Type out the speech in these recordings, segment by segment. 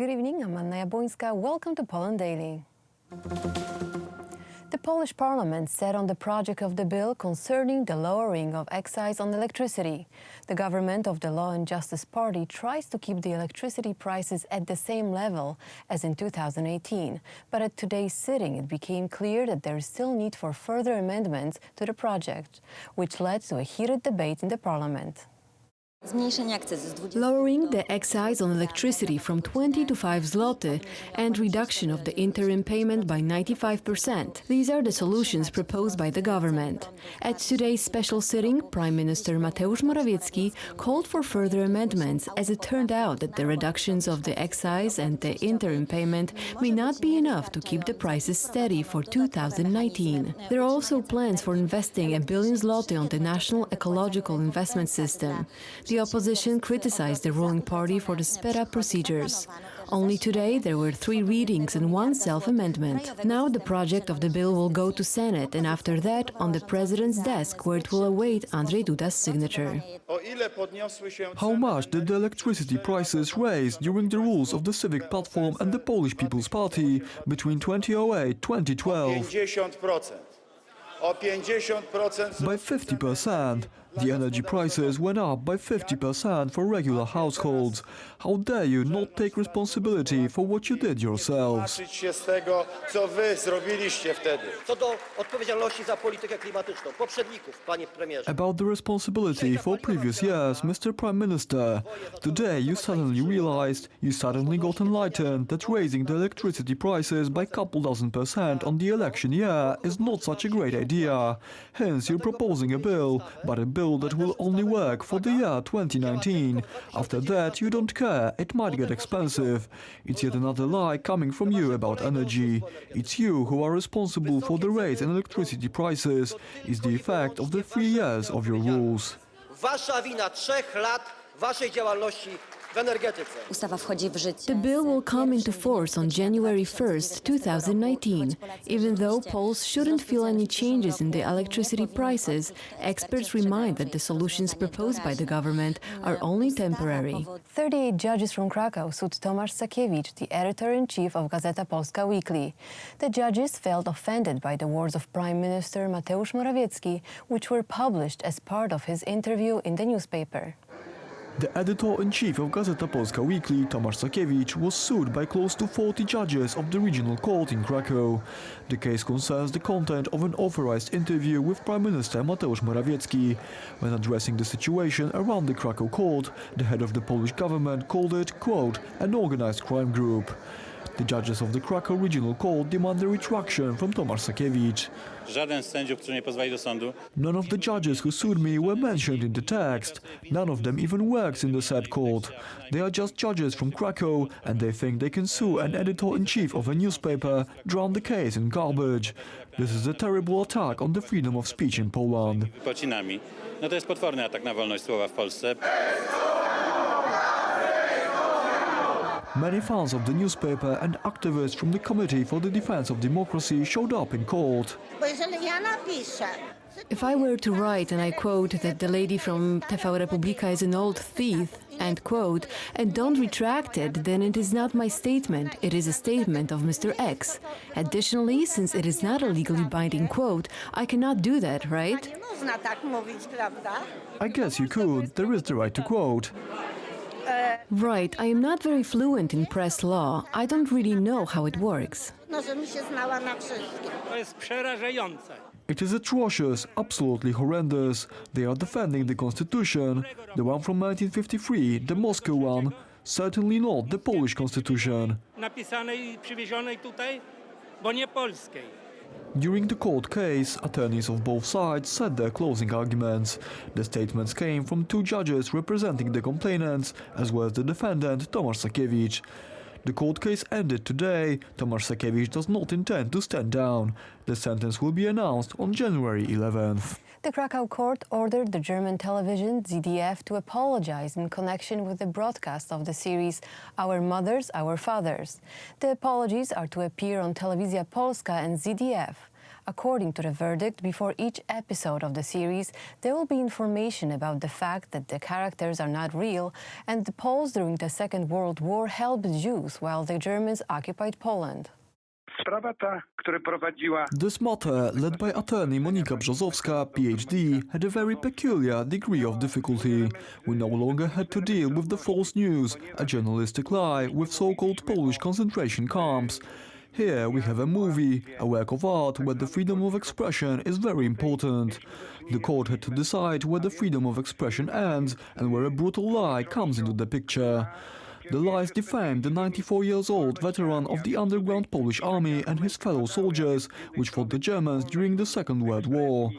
Good evening, I'm Anna Jabłońska. Welcome to Poland Daily. The Polish Parliament sat on the project of the bill concerning the lowering of excise on electricity. The government of the Law and Justice Party tries to keep the electricity prices at the same level as in 2018. But at today's sitting, it became clear that there is still need for further amendments to the project, which led to a heated debate in the Parliament. Lowering the excise on electricity from 20 to 5 zloty and reduction of the interim payment by 95%. These are the solutions proposed by the government. At today's special sitting, Prime Minister Mateusz Morawiecki called for further amendments, as it turned out that the reductions of the excise and the interim payment may not be enough to keep the prices steady for 2019. There are also plans for investing 1 billion zloty on the National Ecological Investment System. The opposition criticized the ruling party for the sped-up procedures. Only today there were 3 readings and 1 self-amendment. Now the project of the bill will go to Senate and after that on the President's desk, where it will await Andrzej Duda's signature. How much did the electricity prices rise during the rules of the Civic Platform and the Polish People's Party between 2008-2012? By 50%. The energy prices went up by 50% for regular households. How dare you not take responsibility for what you did yourselves? About the responsibility for previous years, Mr. Prime Minister, today you suddenly got enlightened that raising the electricity prices by couple dozen% on the election year is not such a great idea. Hence you're proposing a bill, but a bill that will only work for the year 2019. After that, you don't care, it might get expensive. It's yet another lie coming from you about energy. It's you who are responsible for the rise in electricity prices. It's the effect of the 3 years of your rules. Wasza wina 3 lat waszej działalności. The bill will come into force on January 1st, 2019. Even though Poles shouldn't feel any changes in the electricity prices, experts remind that the solutions proposed by the government are only temporary. 38 judges from Krakow sued Tomasz Sakiewicz, the editor-in-chief of Gazeta Polska Weekly. The judges felt offended by the words of Prime Minister Mateusz Morawiecki, which were published as part of his interview in the newspaper. The editor-in-chief of Gazeta Polska Weekly, Tomasz Sakiewicz, was sued by close to 40 judges of the regional court in Krakow. The case concerns the content of an authorized interview with Prime Minister Mateusz Morawiecki. When addressing the situation around the Krakow court, the head of the Polish government called it, quote, an organized crime group. The judges of the Krakow Regional Court demand the retraction from Tomasz Sakiewicz. None of the judges who sued me were mentioned in the text. None of them even works in the said court. They are just judges from Krakow, and they think they can sue an editor-in-chief of a newspaper, drown the case in garbage. This is a terrible attack on the freedom of speech in Poland. Many fans of the newspaper and activists from the Committee for the Defense of Democracy showed up in court. If I were to write, and I quote, that the lady from TV Republika is an old thief, end quote, and don't retract it, then it is not my statement, it is a statement of Mr. X. Additionally, since it is not a legally binding quote, I cannot do that, right? I guess you could. There is the right to quote. Right, I am not very fluent in press law. I don't really know how it works. It is atrocious, absolutely horrendous. They are defending the constitution, the one from 1953, the Moscow one, certainly not the Polish constitution. During the court case, attorneys of both sides said their closing arguments. The statements came from 2 judges representing the complainants, as well as the defendant, Tomasz Sakiewicz. The court case ended today. Tomasz Sakiewicz does not intend to stand down. The sentence will be announced on January 11th. The Krakow court ordered the German television ZDF to apologize in connection with the broadcast of the series Our Mothers, Our Fathers. The apologies are to appear on Telewizja Polska and ZDF. According to the verdict, before each episode of the series, there will be information about the fact that the characters are not real and the Poles during the Second World War helped Jews while the Germans occupied Poland. This matter, led by attorney Monika Brzozowska, PhD, had a very peculiar degree of difficulty. We no longer had to deal with the false news, a journalistic lie with so-called Polish concentration camps. Here we have a movie, a work of art where the freedom of expression is very important. The court had to decide where the freedom of expression ends and where a brutal lie comes into the picture. The lies defamed the 94-year-old veteran of the underground Polish army and his fellow soldiers, which fought the Germans during the Second World War.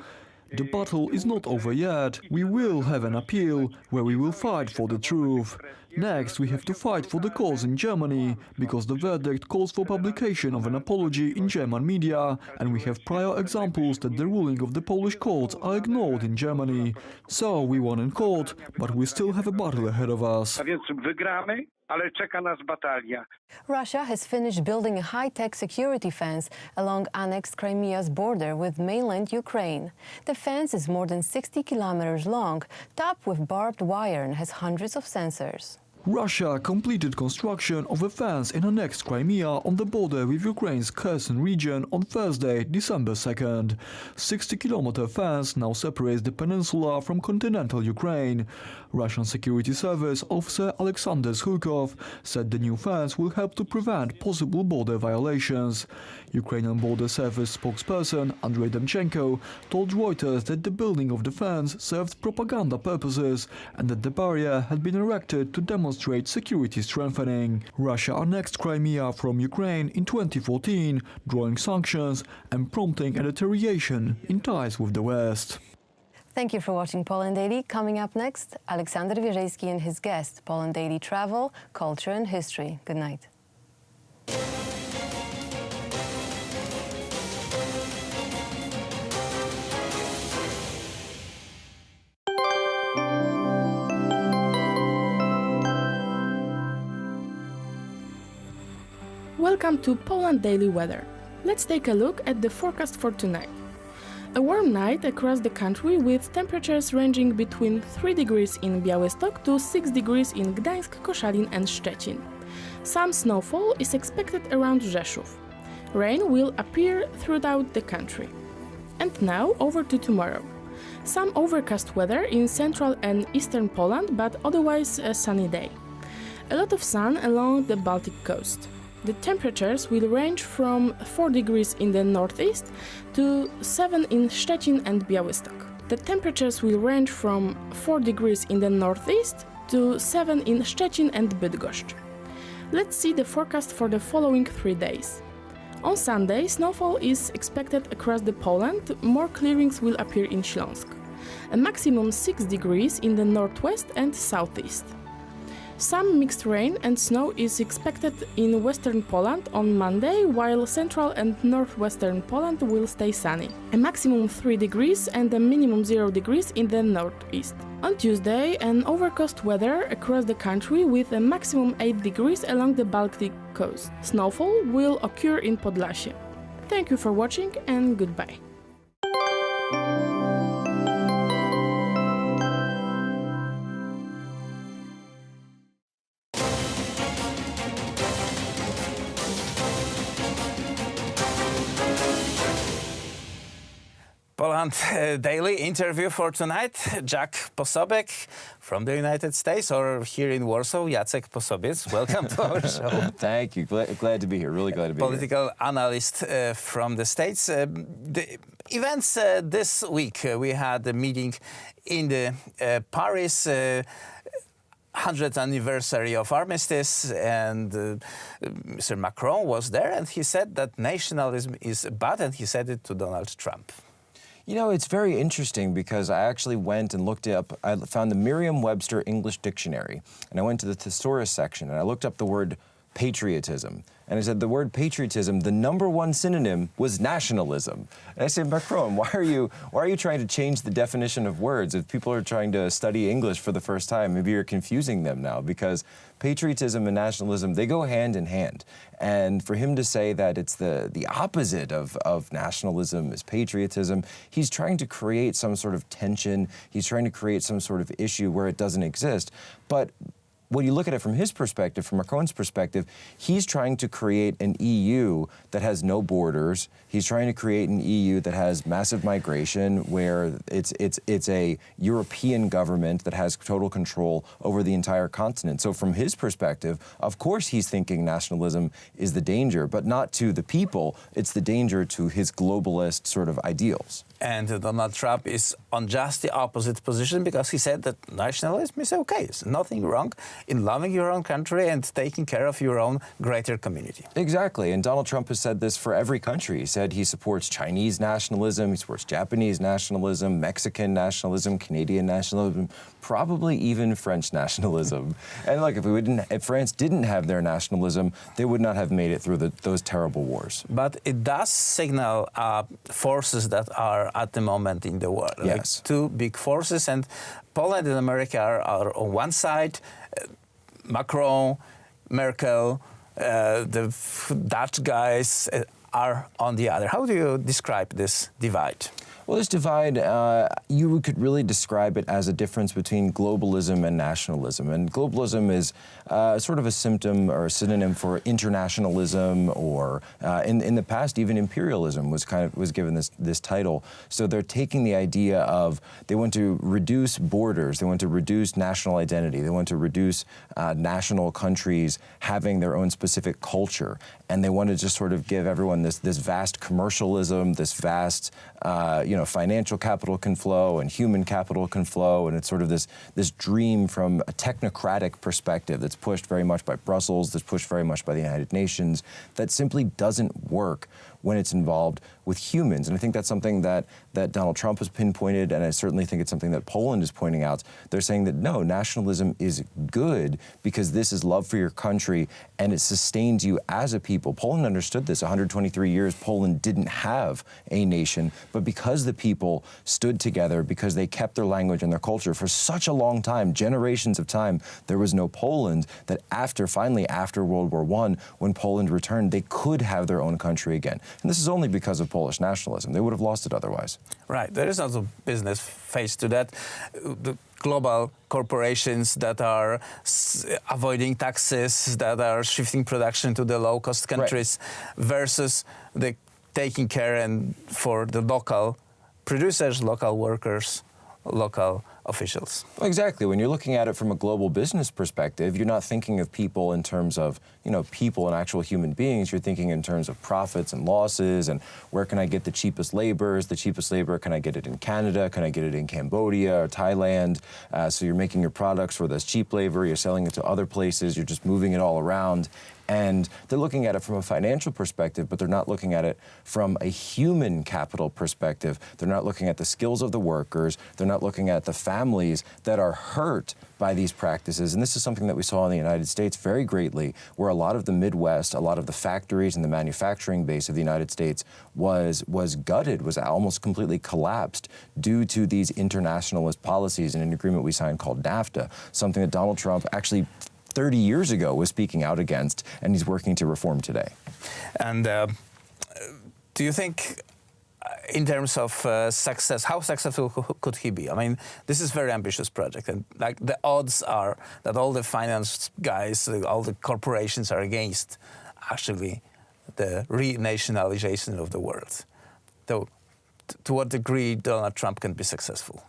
The battle is not over yet. We will have an appeal, where we will fight for the truth. Next, we have to fight for the cause in Germany, because the verdict calls for publication of an apology in German media, and we have prior examples that the ruling of the Polish courts are ignored in Germany. So we won in court, but we still have a battle ahead of us. Russia has finished building a high-tech security fence along annexed Crimea's border with mainland Ukraine. The fence is more than 60 kilometers long, topped with barbed wire and has hundreds of sensors. Russia completed construction of a fence in annexed Crimea on the border with Ukraine's Kherson region on Thursday, December 2nd. 60-kilometer fence now separates the peninsula from continental Ukraine. Russian Security Service officer Alexander Zhukov said the new fence will help to prevent possible border violations. Ukrainian Border Service spokesperson Andrei Demchenko told Reuters that the building of the fence served propaganda purposes and that the barrier had been erected to demonstrate security strengthening. Russia annexed Crimea from Ukraine in 2014, drawing sanctions and prompting a deterioration in ties with the West. Thank you for watching Poland Daily. Coming up next, Aleksander Wierzejski and his guest, Poland Daily Travel, Culture and History. Good night. Welcome to Poland Daily Weather. Let's take a look at the forecast for tonight. A warm night across the country with temperatures ranging between 3 degrees in Białystok to 6 degrees in Gdańsk, Koszalin and Szczecin. Some snowfall is expected around Rzeszów. Rain will appear throughout the country. And now over to tomorrow. Some overcast weather in central and eastern Poland, but otherwise a sunny day. A lot of sun along the Baltic coast. The temperatures will range from 4 degrees in the northeast to 7 in Szczecin and Białystok. The temperatures will range from 4 degrees in the northeast to 7 in Szczecin and Bydgoszcz. Let's see the forecast for the following 3 days. On Sunday, snowfall is expected across the Poland. More clearings will appear in Śląsk. A maximum 6 degrees in the northwest and southeast. Some mixed rain and snow is expected in western Poland on Monday, while central and northwestern Poland will stay sunny. A maximum 3 degrees and a minimum 0 degrees in the northeast. On Tuesday, an overcast weather across the country with a maximum 8 degrees along the Baltic coast. Snowfall will occur in Podlasie. Thank you for watching and goodbye. Poland Daily interview for tonight. Jack Posobiec from the United States, or here in Warsaw, Jacek Posobiec. Welcome to our show. Thank you. Glad to be here. Really glad to be Political analyst from the States. The events this week, we had a meeting in the Paris 100th anniversary of armistice, and Mr. Macron was there, and he said that nationalism is bad, and he said it to Donald Trump. You know, it's very interesting because I actually went and looked up, I found the Merriam-Webster English Dictionary, and I went to the thesaurus section, and I looked up the word patriotism. And I said, the word patriotism, the #1 synonym was nationalism. And I said, Macron, why are you trying to change the definition of words? If people are trying to study English for the first time, maybe you're confusing them now, because patriotism and nationalism, they go hand in hand. And for him to say that it's the opposite of nationalism is patriotism, he's trying to create some sort of tension. He's trying to create some sort of issue where it doesn't exist. But when you look at it from his perspective, from Macron's perspective, he's trying to create an EU that has no borders. He's trying to create an EU that has massive migration, where it's a European government that has total control over the entire continent. So from his perspective, of course he's thinking nationalism is the danger, but not to the people. It's the danger to his globalist sort of ideals. And Donald Trump is on just the opposite position, because he said that nationalism is okay. There's nothing wrong in loving your own country and taking care of your own greater community. Exactly. And Donald Trump has said this for every country. He said he supports Chinese nationalism, he supports Japanese nationalism, Mexican nationalism, Canadian nationalism, probably even French nationalism. And look, if France didn't have their nationalism, they would not have made it through those terrible wars. But it does signal forces that are at the moment in the world. Yes. Like two big forces, and Poland and America are on one side, Macron, Merkel, the Dutch guys are on the other. How do you describe this divide? Well, this divide, you could really describe it as a difference between globalism and nationalism. And globalism is sort of a symptom or a synonym for internationalism, or in the past, even imperialism was given this title. So they're taking the idea of, they want to reduce borders, they want to reduce national identity, they want to reduce national countries having their own specific culture, and they want to just sort of give everyone this vast commercialism, this vast financial capital can flow and human capital can flow, and it's sort of this dream from a technocratic perspective that's pushed very much by Brussels, that's pushed very much by the United Nations, that simply doesn't work when it's involved with humans. And I think that's something that Donald Trump has pinpointed, and I certainly think it's something that Poland is pointing out. They're saying that, no, nationalism is good because this is love for your country and it sustains you as a people. Poland understood this. 123 years, Poland didn't have a nation, but because the people stood together, because they kept their language and their culture for such a long time, generations of time, there was no Poland, that finally after World War I, when Poland returned, they could have their own country again. And this is only because of Polish nationalism. They would have lost it otherwise. Right. There is also business face to that. The global corporations that are avoiding taxes, that are shifting production to the low-cost countries, right, versus the taking care and for the local producers, local workers, local officials. Well, exactly. When you're looking at it from a global business perspective, you're not thinking of people in terms of, people and actual human beings. You're thinking in terms of profits and losses, and where can I get the cheapest labor? Is the cheapest labor, can I get it in Canada? Can I get it in Cambodia or Thailand? So you're making your products for this cheap labor, you're selling it to other places, you're just moving it all around. And they're looking at it from a financial perspective, but they're not looking at it from a human capital perspective. They're not looking at the skills of the workers. They're not looking at the families that are hurt by these practices. And this is something that we saw in the United States very greatly, where a lot of the Midwest, a lot of the factories and the manufacturing base of the United States was gutted, was almost completely collapsed due to these internationalist policies and an agreement we signed called NAFTA, something that Donald Trump actually 30 years ago was speaking out against, and he's working to reform today. And do you think, in terms of success, how successful could he be? I mean, this is a very ambitious project, and like the odds are that all the finance guys, all the corporations are against actually the renationalization of the world. So, to what degree Donald Trump can be successful?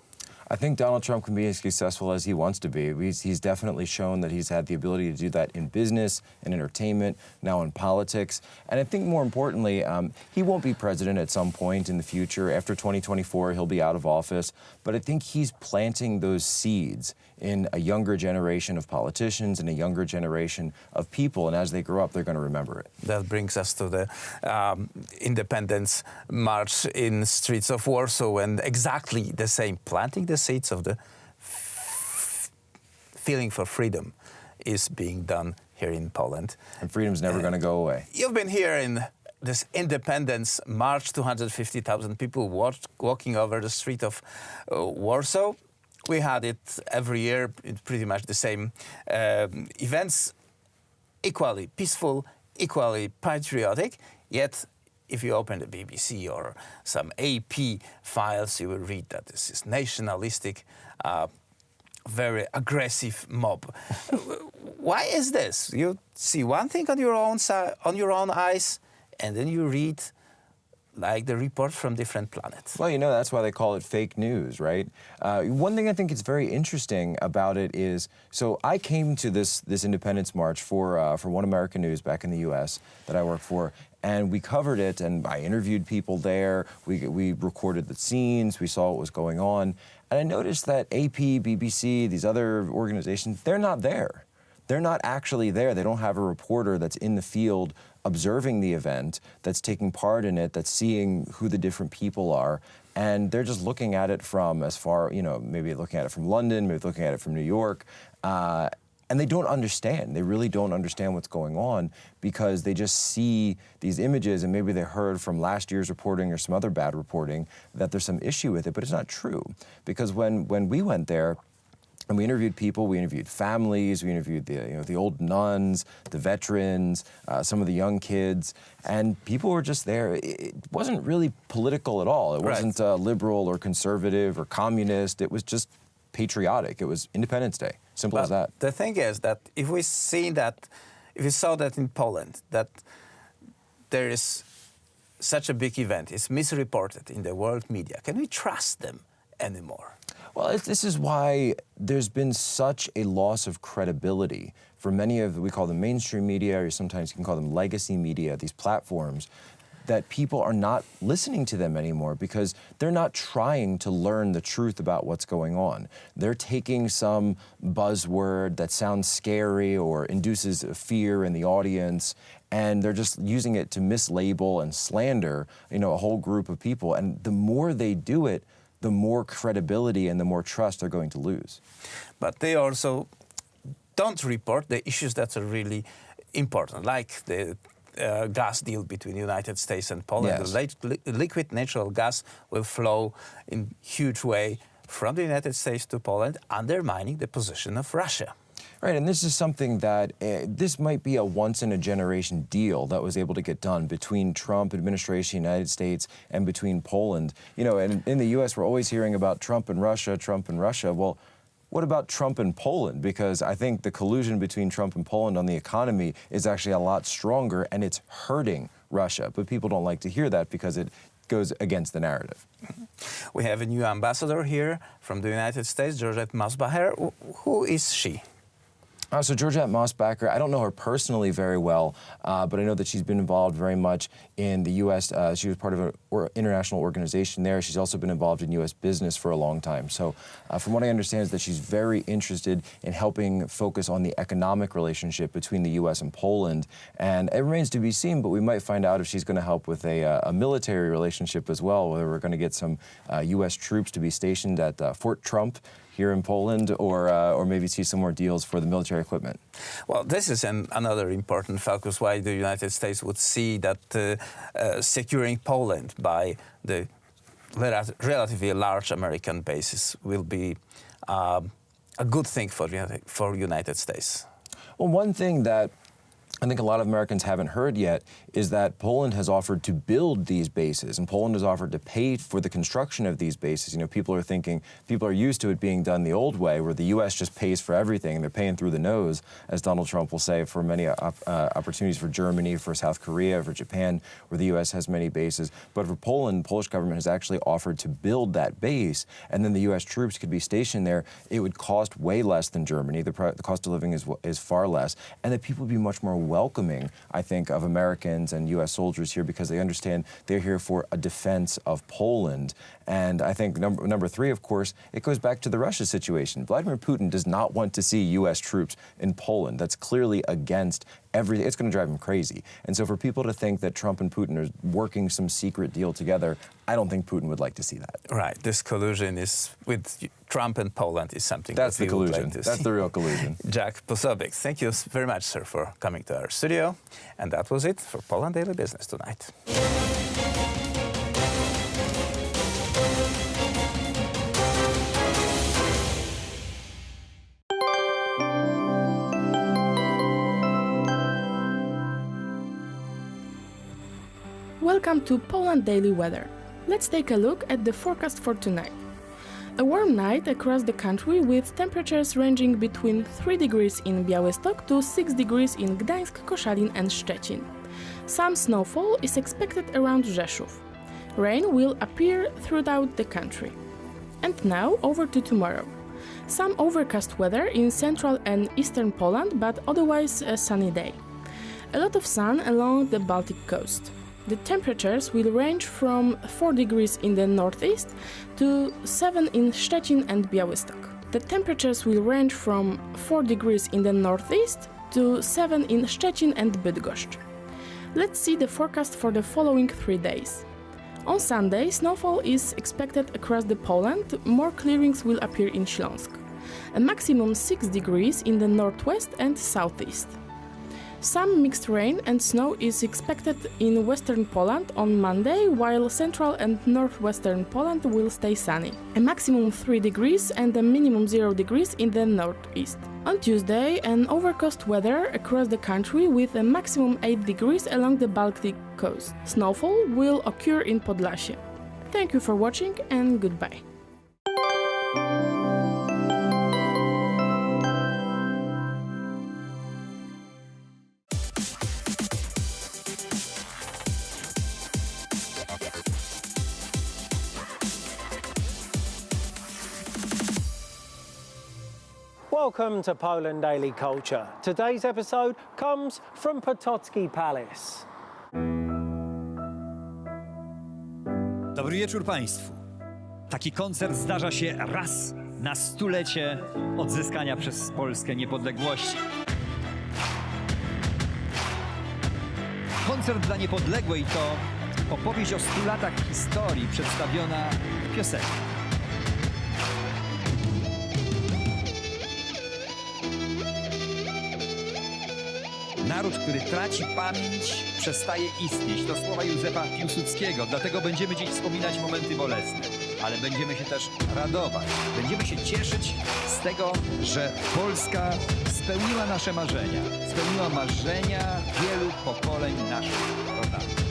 I think Donald Trump can be as successful as he wants to be. He's definitely shown that he's had the ability to do that in business, in entertainment, now in politics. And I think more importantly, he won't be president at some point in the future. After 2024, he'll be out of office. But I think he's planting those seeds in a younger generation of politicians and a younger generation of people. And as they grow up, they're going to remember it. That brings us to the Independence March in streets of Warsaw, and exactly the same, planting the seeds of the feeling for freedom is being done here. here in Poland. And freedom's never going to go away. You've been here in this Independence March, 250,000 people walking over the street of Warsaw. We had it every year, pretty much the same events, equally peaceful, equally patriotic, yet if you open the BBC or some AP files, you will read that this is nationalistic, very aggressive mob. Why is this? You see one thing on your own eyes, and then you read like the report from different planets. Well, you know, that's why they call it fake news, right? One thing I think is very interesting about it is, so I came to this Independence March for One American News back in the U.S. that I work for, and we covered it, and I interviewed people there. We recorded the scenes. We saw what was going on, and I noticed that AP, BBC, these other organizations, they're not there. They're not actually there. They don't have a reporter that's in the field observing the event, that's taking part in it, that's seeing who the different people are, and they're just looking at it from as far, you know, maybe looking at it from London, maybe looking at it from New York, and they don't understand. They really don't understand what's going on because they just see these images, and maybe they heard from last year's reporting or some other bad reporting that there's some issue with it, but it's not true. Because when we went there, and we interviewed people, we interviewed families, we interviewed the old nuns, the veterans, some of the young kids, and people were just there. It wasn't really political at all. It wasn't liberal or conservative or communist. It was just patriotic. It was Independence Day. Simple as that. The thing is that if we saw that in Poland, that there is such a big event, it's misreported in the world media, can we trust them anymore? Well, this is why there's been such a loss of credibility for many of, we call them mainstream media, or sometimes you can call them legacy media, these platforms, that people are not listening to them anymore because they're not trying to learn the truth about what's going on. They're taking some buzzword that sounds scary or induces fear in the audience, and they're just using it to mislabel and slander, you know, a whole group of people. And the more they do it, the more credibility and the more trust they're going to lose. But they also don't report the issues that are really important, like the gas deal between the United States and Poland. Yes. The liquid natural gas will flow in huge way from the United States to Poland, undermining the position of Russia. Right, and this is something that, this might be a once-in-a-generation deal that was able to get done between Trump administration, United States, and between Poland. You know, and in the U.S., we're always hearing about Trump and Russia, Trump and Russia. Well, what about Trump and Poland? Because I think the collusion between Trump and Poland on the economy is actually a lot stronger, and it's hurting Russia. But people don't like to hear that because it goes against the narrative. We have a new ambassador here from the United States, Georgette Mosbacher. Who is she? So Georgette Mosbacher, I don't know her personally very well, but I know that she's been involved very much in the U.S. She was part of an international organization there. She's also been involved in U.S. business for a long time. So from what I understand is that she's very interested in helping focus on the economic relationship between the U.S. and Poland. And it remains to be seen, but we might find out if she's going to help with a military relationship as well, whether we're going to get some U.S. troops to be stationed at Fort Trump here in Poland, or maybe see some more deals for the military equipment. Well, this is another important focus why the United States would see that securing Poland by the relatively large American bases will be a good thing for United States. Well, one thing that I think a lot of Americans haven't heard yet is that Poland has offered to build these bases, and Poland has offered to pay for the construction of these bases. You know, people are used to it being done the old way, where the U.S. just pays for everything. They're paying through the nose, as Donald Trump will say, for many opportunities for Germany, for South Korea, for Japan, where the U.S. has many bases. But for Poland, the Polish government has actually offered to build that base, and then the U.S. troops could be stationed there. It would cost way less than Germany. The cost of living is far less, and that people would be much more welcoming, I think, of Americans and U.S. soldiers here because they understand they're here for a defense of Poland. And I think number three, of course, it goes back to the Russia situation. Vladimir Putin does not want to see U.S. troops in Poland. That's clearly against everything. It's going to drive him crazy. And so for people to think that Trump and Putin are working some secret deal together, I don't think Putin would like to see that. Right. This collusion is with Trump and Poland is something That's that the we would collusion. like to That's see. the real collusion. Jack Posobiec, thank you very much, sir, for coming to our studio. And that was it for Poland Daily Business tonight. Welcome to Poland Daily Weather. Let's take a look at the forecast for tonight. A warm night across the country with temperatures ranging between 3 degrees in Białystok to 6 degrees in Gdańsk, Koszalin and Szczecin. Some snowfall is expected around Rzeszów. Rain will appear throughout the country. And now over to tomorrow. Some overcast weather in central and eastern Poland, but otherwise a sunny day. A lot of sun along the Baltic coast. The temperatures will range from 4 degrees in the northeast to 7 in Szczecin and Białystok. The temperatures will range from 4 degrees in the northeast to 7 in Szczecin and Bydgoszcz. Let's see the forecast for the following 3 days. On Sunday, snowfall is expected across the Poland. More clearings will appear in Śląsk. A maximum 6 degrees in the northwest and southeast. Some mixed rain and snow is expected in western Poland on Monday, while central and northwestern Poland will stay sunny. A maximum 3 degrees and a minimum 0 degrees in the northeast. On Tuesday, an overcast weather across the country with a maximum 8 degrees along the Baltic coast. Snowfall will occur in Podlasie. Thank you for watching and goodbye. Welcome to Poland Daily Culture. Today's episode comes from Potocki Palace. Dobry wieczór Państwu. Taki koncert zdarza się raz na 100-lecie odzyskania przez Polskę niepodległości. Koncert dla niepodległej to opowieść o 100 latach historii przedstawiona w piosence. Naród, który traci pamięć, przestaje istnieć. To słowa Józefa Piłsudskiego. Dlatego będziemy dziś wspominać momenty bolesne, ale będziemy się też radować. Będziemy się cieszyć z tego, że Polska spełniła nasze marzenia. Spełniła marzenia wielu pokoleń naszych rodaków.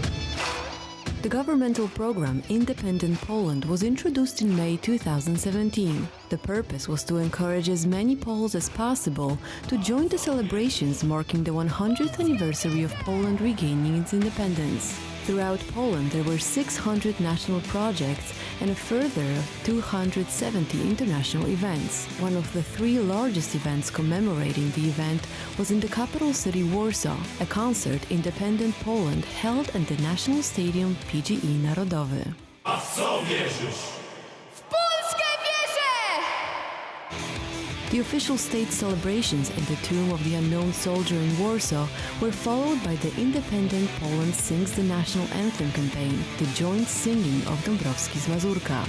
The governmental program Independent Poland was introduced in May 2017. The purpose was to encourage as many Poles as possible to join the celebrations marking the 100th anniversary of Poland regaining its independence. Throughout Poland, there were 600 national projects and a further 270 international events. One of the 3 largest events commemorating the event was in the capital city Warsaw, a concert Independent Poland held at the National Stadium PGE Narodowy. A w co wierzysz? The official state celebrations at the Tomb of the Unknown Soldier in Warsaw were followed by the Independent Poland Sings the National Anthem campaign, the joint singing of Dąbrowski z Mazurka.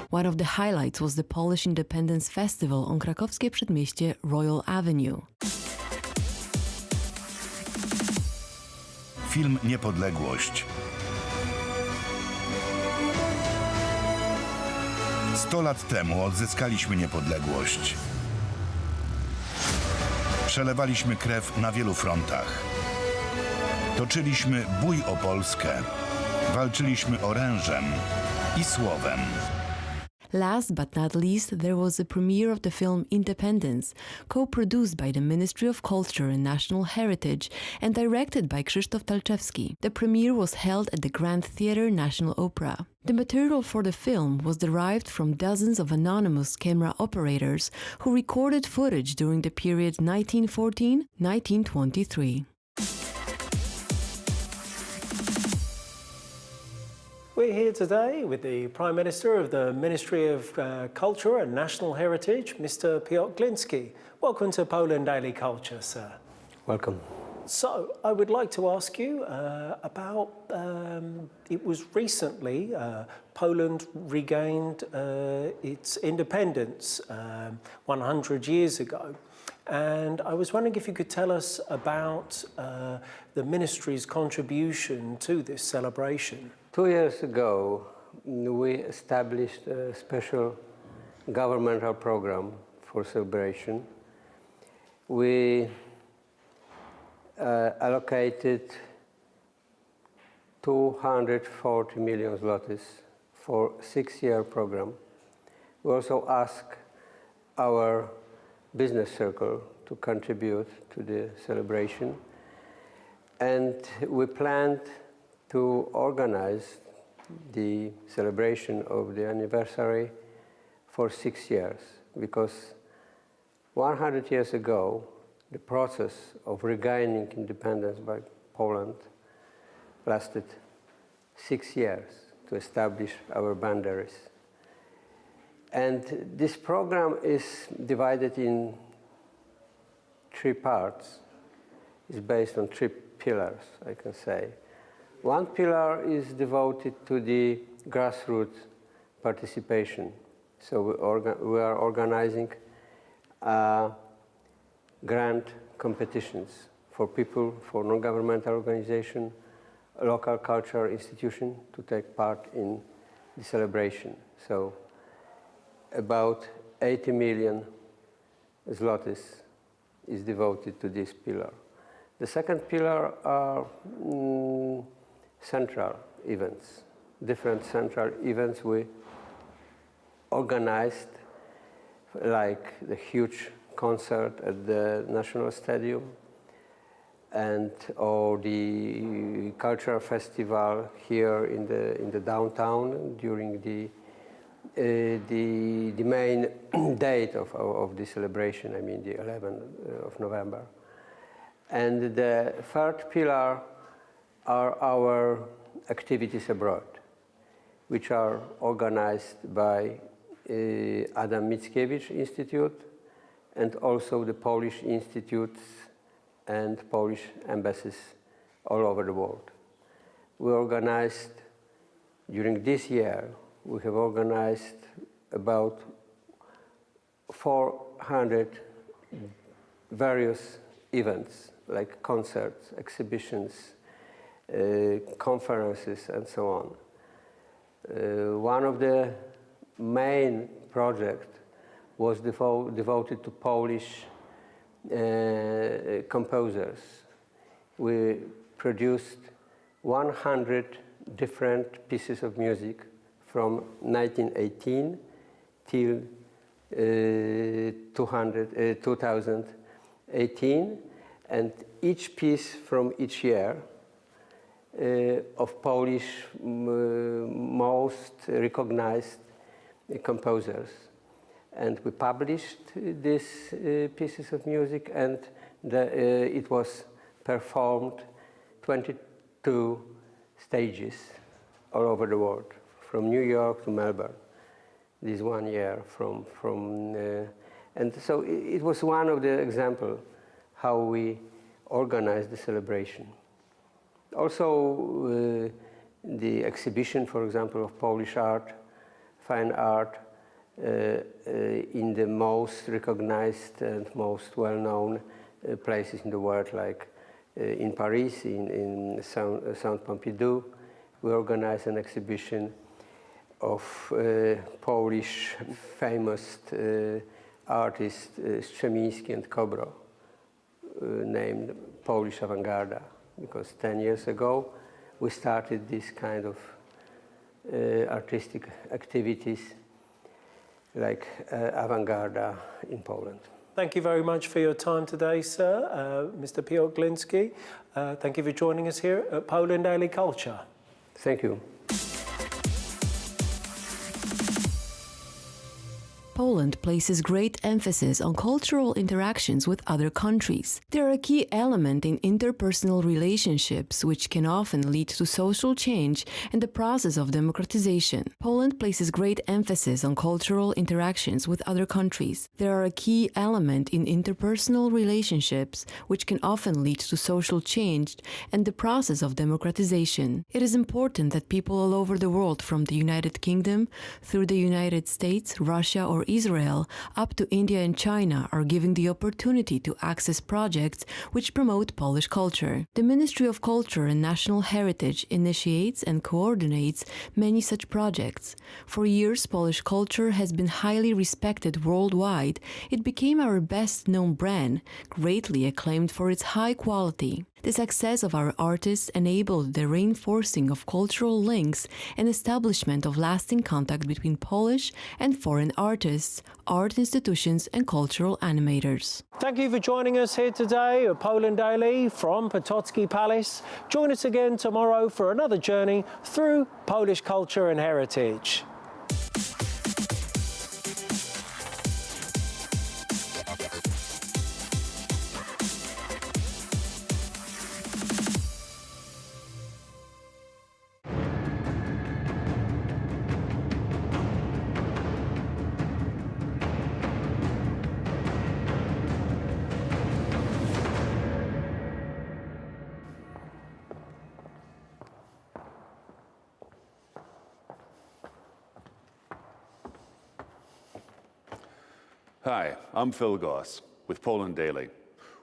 One of the highlights was the Polish Independence Festival on krakowskie przedmieście Royal Avenue. Film Niepodległość. 100 lat temu odzyskaliśmy niepodległość. Przelewaliśmy krew na wielu frontach. Toczyliśmy bój o Polskę. Walczyliśmy orężem i słowem. Last but not least, there was the premiere of the film Independence, co-produced by the Ministry of Culture and National Heritage and directed by Krzysztof Talczewski. The premiere was held at the Grand Theatre National Opera. The material for the film was derived from dozens of anonymous camera operators who recorded footage during the period 1914-1923. We're here today with the Prime Minister of the Ministry of Culture and National Heritage, Mr. Piotr Gliński. Welcome to Poland Daily Culture, sir. Welcome. So, I would like to ask you about, it was recently Poland regained its independence 100 years ago. And I was wondering if you could tell us about the Ministry's contribution to this celebration. 2 years ago, we established a special governmental program for celebration. We allocated 240 million zlotys for a 6-year program. We also asked our business circle to contribute to the celebration. And we planned to organize the celebration of the anniversary for 6 years, because 100 years ago, the process of regaining independence by Poland lasted 6 years to establish our boundaries. And this program is divided in 3 parts. It's based on 3 pillars, I can say. One pillar is devoted to the grassroots participation. So we are organizing grant competitions for people, for non-governmental organizations, local cultural institution to take part in the celebration. So about 80 million zlotys is devoted to this pillar. The second pillar are central events, different central events we organized, like the huge concert at the National Stadium or the cultural festival here in the downtown during the main date of the celebration, I mean the 11th of November. And the third pillar are our activities abroad, which are organized by Adam Mickiewicz Institute and also the Polish institutes and Polish embassies all over the world. We organized, during this year, we have organized about 400 various events, like concerts, exhibitions, conferences, and so on. One of the main projects was devoted to Polish composers. We produced 100 different pieces of music from 1918 till 2018, and each piece from each year of Polish most recognized composers. And we published these pieces of music, and it was performed 22 stages all over the world, from New York to Melbourne, this 1 year and so it was one of the examples how we organized the celebration. Also, the exhibition, for example, of Polish art, fine art, in the most recognized and most well-known places in the world, like in Paris, in Saint Pompidou, we organized an exhibition. of Polish famous artists Strzemiński and Kobro, named Polish Avant-Garde, because 10 years ago we started this kind of artistic activities like avant-garde in Poland. Thank you very much for your time today, sir. Mr. Piotr Glinski, thank you for joining us here at Poland Daily Culture. Thank you. Poland places great emphasis on cultural interactions with other countries. They are a key element in interpersonal relationships, which can often lead to social change and the process of democratization. Poland places great emphasis on cultural interactions with other countries. They are a key element in interpersonal relationships, which can often lead to social change and the process of democratization. It is important that people all over the world, from the United Kingdom through the United States, Russia or Israel, up to India and China, are given the opportunity to access projects which promote Polish culture. The Ministry of Culture and National Heritage initiates and coordinates many such projects. For years, Polish culture has been highly respected worldwide. It became our best-known brand, greatly acclaimed for its high quality. The success of our artists enabled the reinforcing of cultural links and establishment of lasting contact between Polish and foreign artists, art institutions and cultural animators. Thank you for joining us here today at Poland Daily from Potocki Palace. Join us again tomorrow for another journey through Polish culture and heritage. Hi, I'm Phil Goss with Poland Daily.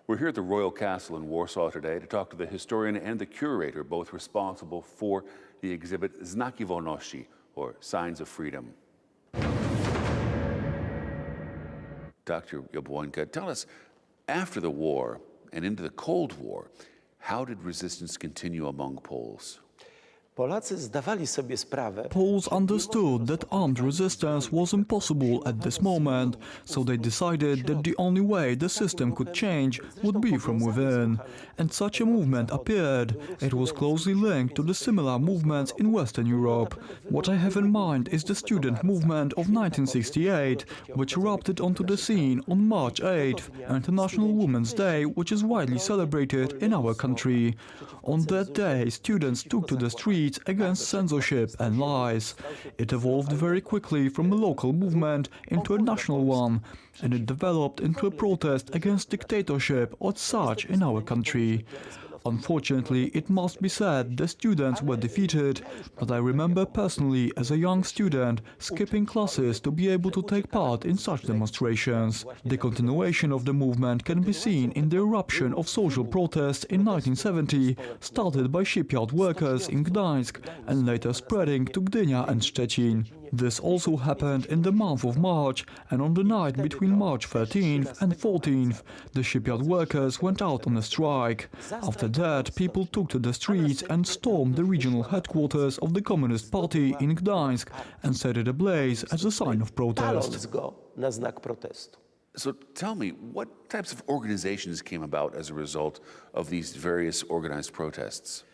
We're here at the Royal Castle in Warsaw today to talk to the historian and the curator, both responsible for the exhibit Znaki Wolności, or Signs of Freedom. Dr. Jabłońka, tell us, after the war and into the Cold War, how did resistance continue among Poles? Poles understood that armed resistance was impossible at this moment, so they decided that the only way the system could change would be from within. And such a movement appeared. It was closely linked to the similar movements in Western Europe. What I have in mind is the student movement of 1968, which erupted onto the scene on March 8th, International Women's Day, which is widely celebrated in our country. On that day, students took to the streets against censorship and lies. It evolved very quickly from a local movement into a national one, and it developed into a protest against dictatorship as such in our country. Unfortunately, it must be said the students were defeated, but I remember personally as a young student skipping classes to be able to take part in such demonstrations. The continuation of the movement can be seen in the eruption of social protests in 1970, started by shipyard workers in Gdańsk and later spreading to Gdynia and Szczecin. This also happened in the month of March, and on the night between March 13th and 14th, the shipyard workers went out on a strike. After that, people took to the streets and stormed the regional headquarters of the Communist Party in Gdańsk and set it ablaze as a sign of protest. So tell me, what types of organizations came about as a result of these various organized protests?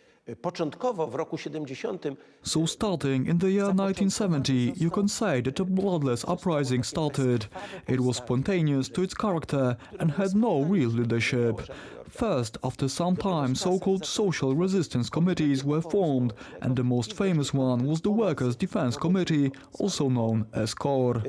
So starting in the year 1970, you can say that a bloodless uprising started. It was spontaneous to its character and had no real leadership. First, after some time, so-called social resistance committees were formed, and the most famous one was the Workers' Defense Committee, also known as KOR.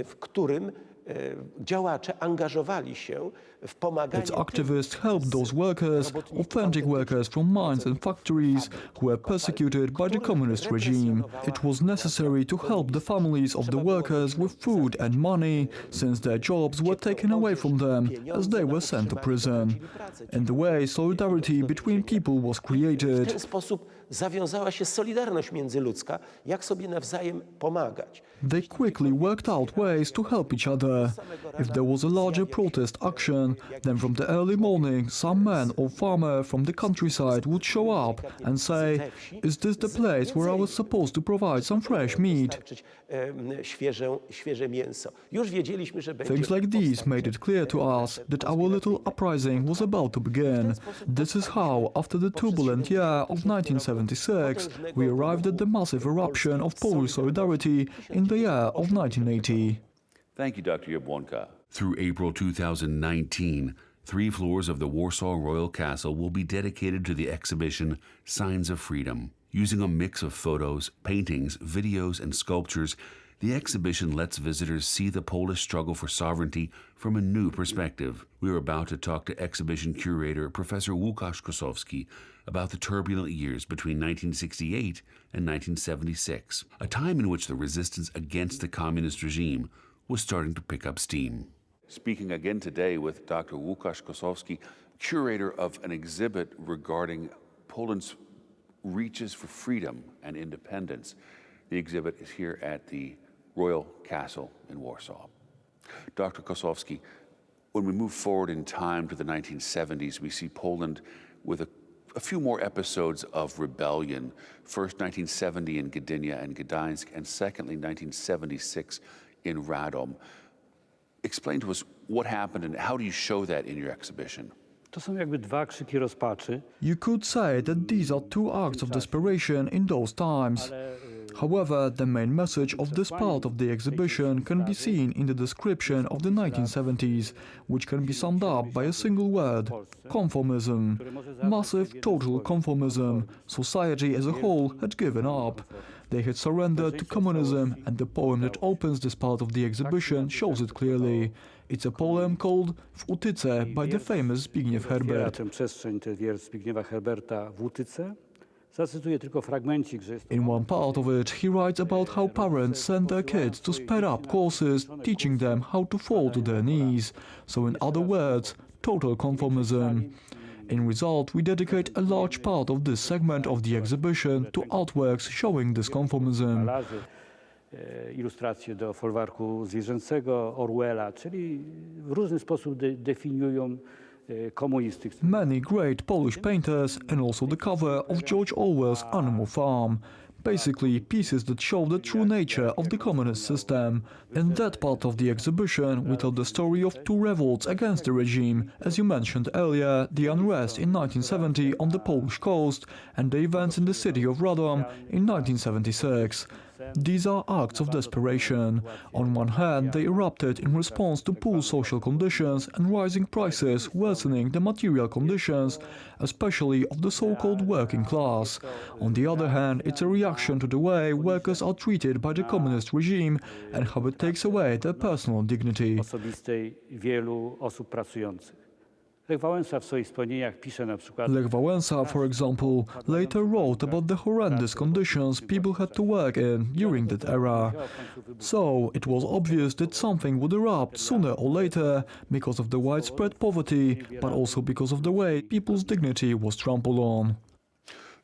działacze angażowali się w pomaganie. Its activists helped those workers, authentic workers from mines and factories who were persecuted by the communist regime. It was necessary to help the families of the workers with food and money, since their jobs were taken away from them as they were sent to prison. In the way, solidarity between people was W created. ten sposób zawiązała się solidarność międzyludzka, jak sobie nawzajem pomagać. They quickly worked out ways to help each other. If there was a larger protest action, then from the early morning some man or farmer from the countryside would show up and say, "Is this the place where I was supposed to provide some fresh meat?" Świeże mięso. Już wiedzieliśmy, że będzie. Things like these made it clear to us that our little uprising was about to begin. This is how, after the turbulent year of 1976, we arrived at the massive eruption of Polish solidarity in the year of 1980. Thank you, Dr. Jabłonka. Through April 2019, 3 floors of the Warsaw Royal Castle will be dedicated to the exhibition Signs of Freedom. Using a mix of photos, paintings, videos, and sculptures, the exhibition lets visitors see the Polish struggle for sovereignty from a new perspective. We are about to talk to exhibition curator Professor Łukasz Kosowski about the turbulent years between 1968 and 1976, a time in which the resistance against the communist regime was starting to pick up steam. Speaking again today with Dr. Łukasz Kosowski, curator of an exhibit regarding Poland's reaches for freedom and independence. The exhibit is here at the Royal Castle in Warsaw. Dr. Kosowski, when we move forward in time to the 1970s, we see Poland with a few more episodes of rebellion. First, 1970 in Gdynia and Gdańsk, and secondly, 1976 in Radom. Explain to us what happened and how do you show that in your exhibition? To są jakby dwa krzyki rozpaczy. You could say that these are 2 acts of desperation in those times. However, the main message of this part of the exhibition can be seen in the description of the 1970s, which can be summed up by a single word: conformism. Massive, total conformism. Society as a whole had given up. They had surrendered to communism, and the poem that opens this part of the exhibition shows it clearly. It's a poem called W utyce by the famous Zbigniew Herbert. In one part of it, he writes about how parents send their kids to sped-up courses, teaching them how to fall to their knees. So in other words, total conformism. In result, we dedicate a large part of this segment of the exhibition to artworks showing this conformism. Ilustracje do folwarku zwierzęcego Orwella, czyli w różny sposób definiują komunistyczny. Many great Polish painters and also the cover of George Orwell's Animal Farm. Basically, pieces that show the true nature of the communist system. In that part of the exhibition, we tell the story of 2 revolts against the regime, as you mentioned earlier, the unrest in 1970 on the Polish coast and the events in the city of Radom in 1976. These are acts of desperation. On one hand, they erupted in response to poor social conditions and rising prices worsening the material conditions, especially of the so-called working class. On the other hand, it's a reaction to the way workers are treated by the communist regime and how it takes away their personal dignity. Lech Wałęsa, for example, later wrote about the horrendous conditions people had to work in during that era. So it was obvious that something would erupt sooner or later because of the widespread poverty, but also because of the way people's dignity was trampled on.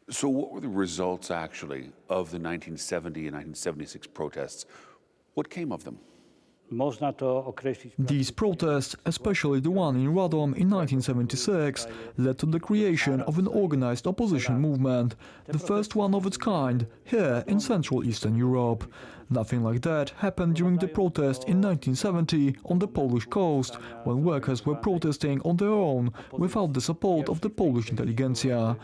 So what were the results actually of the 1970 and 1976 protests? What came of them? These protests, especially the one in Radom in 1976, led to the creation of an organized opposition movement, the first one of its kind here in Central Eastern Europe. Nothing like that happened during the protest in 1970 on the Polish coast, when workers were protesting on their own without the support of the Polish intelligentsia.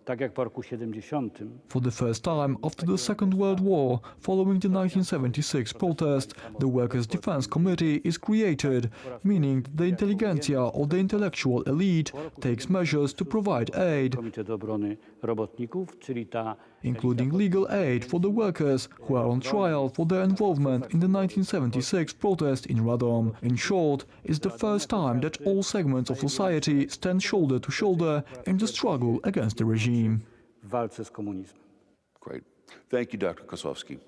tak jak po roku 70. For the first time after the Second World War, following the 1976 protest, the Workers' Defense Committee is created, meaning the intelligentsia or the intellectual elite takes measures to provide aid, Komitet Obrony Robotników, czyli ta including legal aid for the workers who are on trial for their involvement in the 1976 protest in Radom. In short, it's the first time that all segments of society stand shoulder to shoulder in the struggle against the regime. w walce z komunizmem. Great. Thank you, Dr. Kosowski.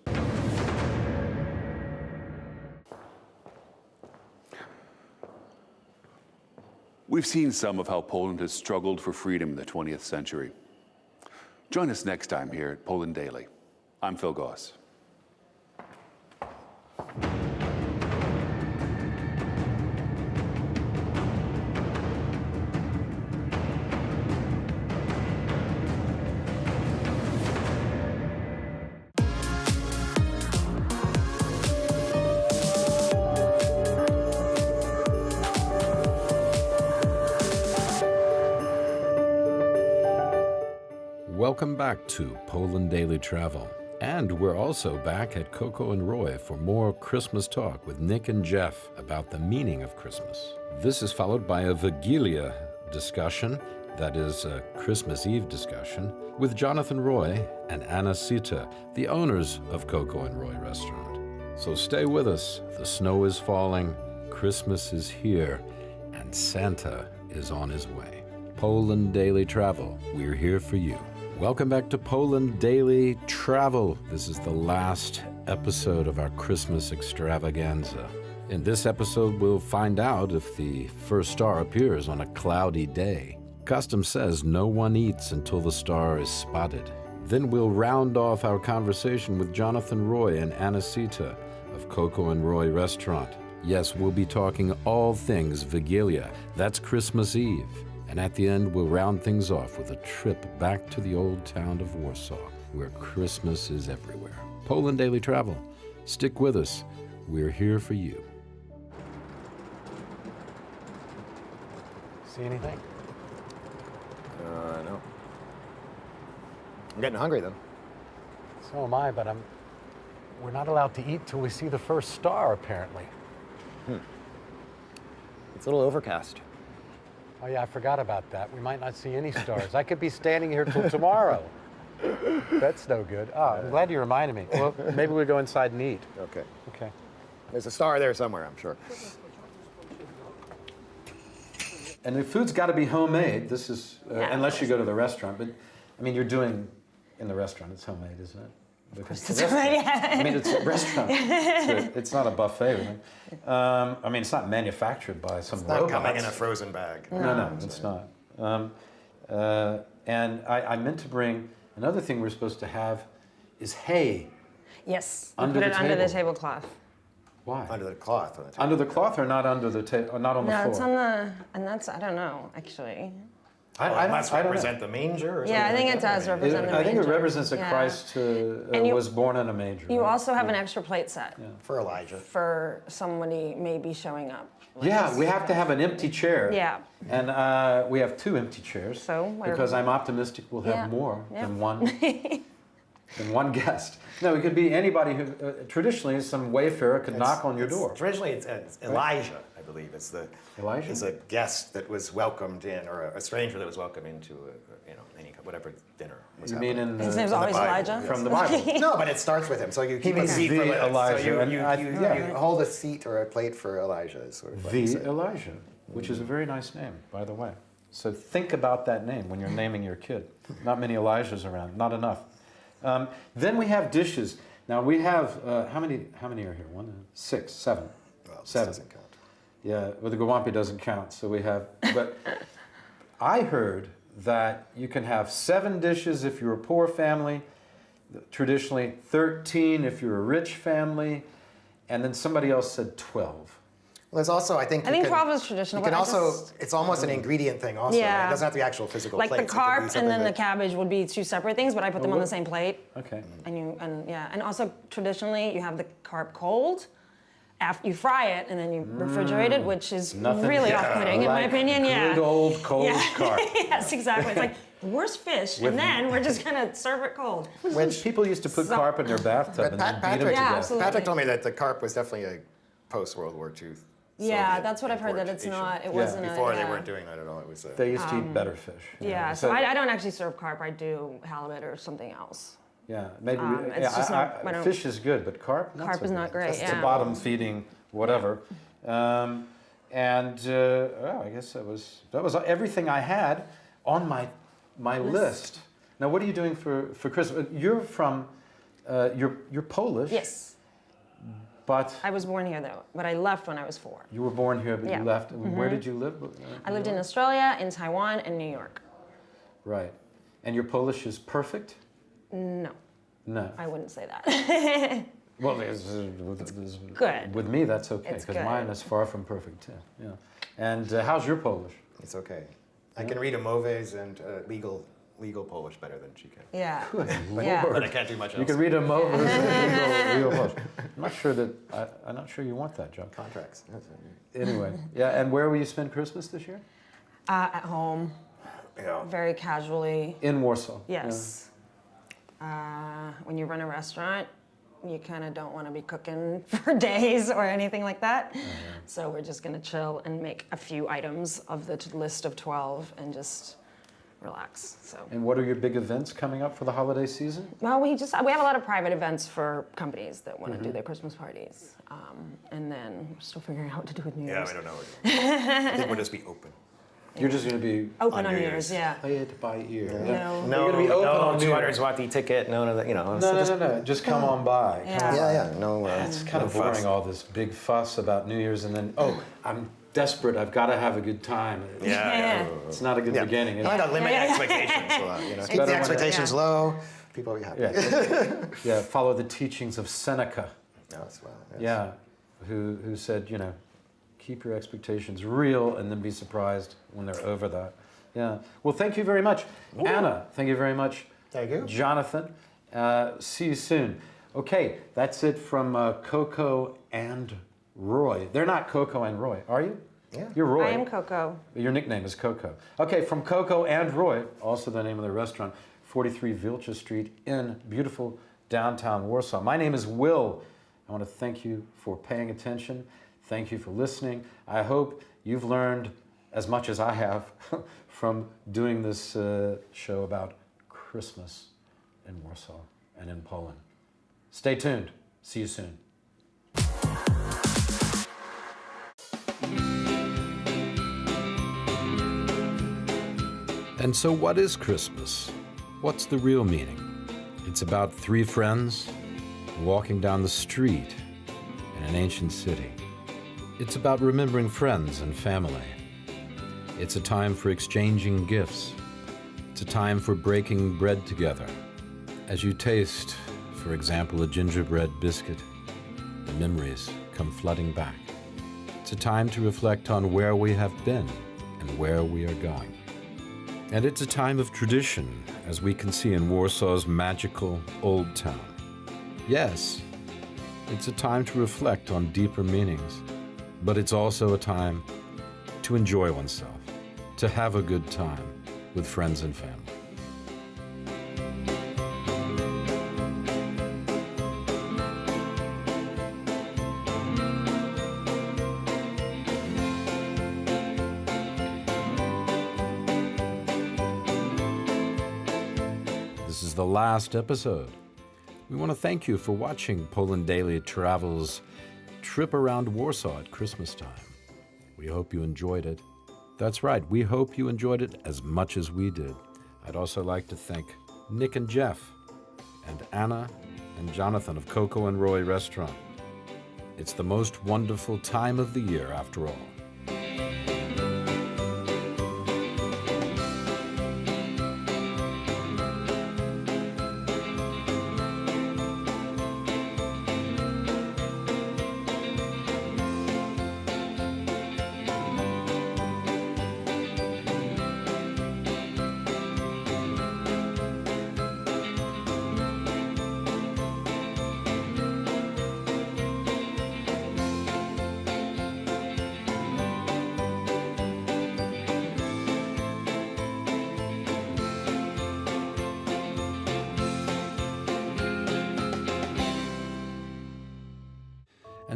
We've seen some of how Poland has struggled for freedom in the 20th century. Join us next time here at Poland Daily. I'm Phil Goss. Welcome back to Poland Daily Travel. And we're also back at Coco and Roy for more Christmas talk with Nick and Jeff about the meaning of Christmas. This is followed by a Vigilia discussion, that is a Christmas Eve discussion, with Jonathan Roy and Anna Sita, the owners of Coco and Roy restaurant. So stay with us. The snow is falling, Christmas is here, and Santa is on his way. Poland Daily Travel, we're here for you. Welcome back to Poland Daily Travel. This is the last episode of our Christmas extravaganza. In this episode, we'll find out if the first star appears on a cloudy day. Custom says no one eats until the star is spotted. Then we'll round off our conversation with Jonathan Roy and Anna Sita of Coco and Roy Restaurant. Yes, we'll be talking all things Vigilia. That's Christmas Eve. And at the end, we'll round things off with a trip back to the old town of Warsaw, where Christmas is everywhere. Poland Daily Travel. Stick with us. We're here for you. See anything? No. I'm getting hungry, though. So am I, but we're not allowed to eat till we see the first star, apparently. It's a little overcast. Oh yeah, I forgot about that. We might not see any stars. I could be standing here till tomorrow. That's no good. Oh, I'm glad you reminded me. Well, maybe we go inside and eat. Okay. Okay. There's a star there somewhere, I'm sure. And the food's got to be homemade. This is, unless you go to the restaurant. But, I mean, you're doing in the restaurant. It's homemade, isn't it? Because it's I mean, it's a restaurant. It's not a buffet. Right? I mean, it's not manufactured by some robots. It's not coming in a frozen bag. No, it's not. And I meant to bring, another thing we're supposed to have is hay. Yes, Under put the it under the table. tablecloth. Why? Under the cloth. On the table. Under the cloth or not under the table, not on the floor? No, it's on the, and that's, I don't know, actually. I must represent the manger or something. Yeah, I think it does represent the manger. I think it represents that Christ was born in a manger. You also have an extra plate set. For Elijah. For somebody maybe showing up. Yeah, we have to have an empty chair. Yeah. And we have 2 empty chairs. So because I'm optimistic we'll have more than one guest. No, it could be anybody who, traditionally, some wayfarer could knock on your door. Traditionally, it's Elijah, I believe. It's the Elijah? Is a guest that was welcomed in, or a stranger that was welcomed into, whatever dinner was happening. You mean his name's always Elijah? From the Bible. No, but it starts with him. So you keep a seat for Elijah. So you hold a seat or a plate for Elijah. Is sort of the Elijah, which is a very nice name, by the way. So think about that name when you're naming your kid. Not many Elijahs around. Not enough. Then we have dishes. Now we have how many are here? 1, 6, 7. Well, 7 doesn't count. Yeah, well the Gwampi doesn't count. So we have. But I heard that you can have 7 dishes if you're a poor family. Traditionally 13 if you're a rich family, and then somebody else said 12. Well, there's also, I think 12 is traditional. You can also, it's almost an ingredient thing also. Yeah. Right? It doesn't have to be actual physical like plates. The carp and then the cabbage would be 2 separate things, but I put them on the same plate. Okay. And also traditionally you have the carp cold. After you fry it and then you refrigerate it, which is really off-putting in my opinion. Good old cold carp. Yes, exactly. It's like the worst fish, and then we're just gonna serve it cold. Which people used to put carp in their bathtub and then beat them to death. Absolutely. Patrick told me that the carp was definitely a post-World War II. Yeah, that's what I've heard, that it's not, it wasn't Before they weren't doing that at all. It was they used to eat better fish. Yeah, so I don't actually serve carp. I do halibut or something else. Yeah, maybe it's just not, fish is good, but carp not carp so is good. not great. It's a bottom feeding whatever. Well, I guess that was everything I had on my list. Now, what are you doing for Christmas? You're from you're Polish. Yes. But I was born here though, but I left when I was 4. You were born here, but you left. Where did you live? I lived in Australia, in Taiwan, and New York. Right. And your Polish is perfect? No. No. I wouldn't say that. Well, good. With me, that's okay, because mine is far from perfect too. Yeah. And how's your Polish? It's okay. I can read umowy and legal Polish better than she can. Yeah. But I can't do much else. You can read umowy and legal Polish. I'm not sure you want that, Joe. Contracts. Anyway, yeah. And where will you spend Christmas this year? At home. Yeah. Very casually. In Warsaw. Yes. When you run a restaurant, you kind of don't want to be cooking for days or anything like that. So we're just going to chill and make a few items of the list of 12 and just relax. So. And what are your big events coming up for the holiday season? Well, we have a lot of private events for companies that want to do their Christmas parties. And then we're still figuring out what to do with New Year's. Yeah, we don't know. I think we'll just be open. You're just going to be open on New Year's, yeah. Play it by ear. Yeah. No, You're going to be open on New 200 Year's. zloty ticket, no, No. Just come on by. Yeah. No, it's kind of no boring, fuss. all this big fuss about New Year's, and then, I'm desperate, I've got to have a good time. Yeah. It's not a good beginning. Why not limit expectations? Keep the expectations low. People will be happy. Yeah, follow the teachings of Seneca. Yes. Yeah, who said, keep your expectations real and then be surprised when they're over that. Yeah. Well, thank you very much. Ooh. Anna, thank you very much. Thank you. Jonathan, see you soon. Okay, that's it from Coco and Roy. They're not Coco and Roy, are you? Yeah. You're Roy. I am Coco. Your nickname is Coco. Okay, from Coco and Roy, also the name of the restaurant, 43 Wilczek Street in beautiful downtown Warsaw. My name is Will. I want to thank you for paying attention. Thank you for listening. I hope you've learned as much as I have from doing this show about Christmas in Warsaw and in Poland. Stay tuned. See you soon. And so what is Christmas? What's the real meaning? It's about 3 friends walking down the street in an ancient city. It's about remembering friends and family. It's a time for exchanging gifts. It's a time for breaking bread together. As you taste, for example, a gingerbread biscuit, the memories come flooding back. It's a time to reflect on where we have been and where we are going. And it's a time of tradition, as we can see in Warsaw's magical Old Town. Yes, it's a time to reflect on deeper meanings, but it's also a time to enjoy oneself, to have a good time with friends and family. This is the last episode. We want to thank you for watching Poland Daily Travel's trip around Warsaw at Christmas time. We hope you enjoyed it. That's right, we hope you enjoyed it as much as we did. I'd also like to thank Nick and Jeff, and Anna and Jonathan of Coco and Roy Restaurant. It's the most wonderful time of the year, after all.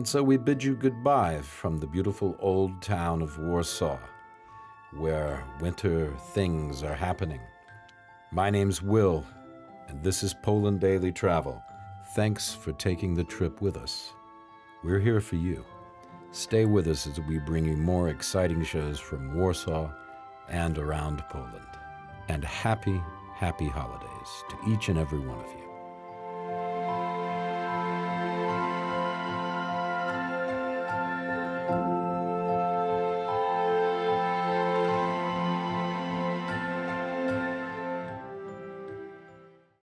And so we bid you goodbye from the beautiful old town of Warsaw, where winter things are happening. My name's Will, and this is Poland Daily Travel. Thanks for taking the trip with us. We're here for you. Stay with us as we bring you more exciting shows from Warsaw and around Poland. And happy, happy holidays to each and every one of you.